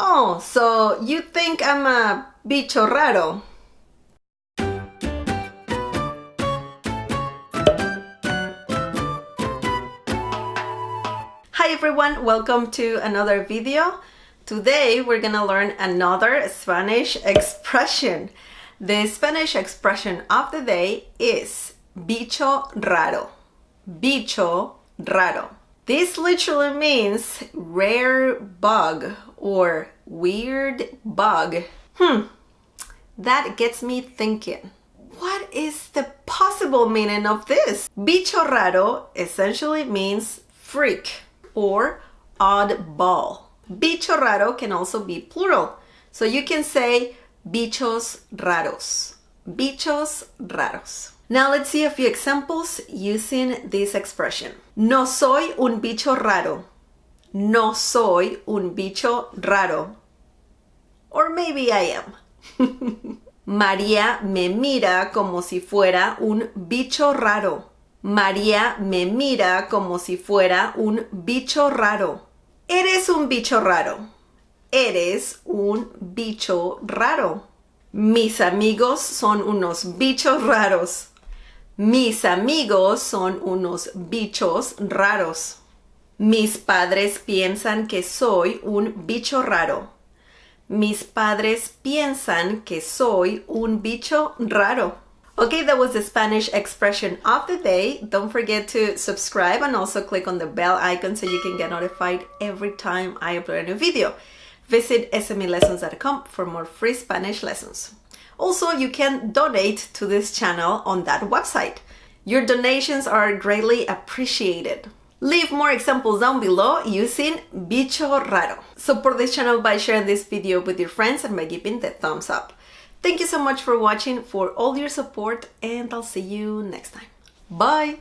Oh, so you think I'm a bicho raro? Hi everyone, welcome to another video. Today we're gonna learn another Spanish expression. The Spanish expression of the day is bicho raro. Bicho raro. This literally means rare bug or weird bug. That gets me thinking. What is the possible meaning of this? Bicho raro essentially means freak or oddball. Bicho raro can also be plural. So you can say bichos raros. Bichos raros. Now let's see a few examples using this expression. No soy un bicho raro. No soy un bicho raro. Or maybe I am. María me mira como si fuera un bicho raro. María me mira como si fuera un bicho raro. Eres un bicho raro. Eres un bicho raro. Mis amigos son unos bichos raros. Mis amigos son unos bichos raros. Mis padres piensan que soy un bicho raro. Mis padres piensan que soy un bicho raro. Okay, that was the Spanish expression of the day. Don't forget to subscribe and also click on the bell icon so you can get notified every time I upload a new video. Visit smlessons.com for more free Spanish lessons. Also, you can donate to this channel on that website. Your donations are greatly appreciated. Leave more examples down below using bicho raro. Support this channel by sharing this video with your friends and by giving the thumbs up. Thank you so much for watching, for all your support, and I'll see you next time. Bye!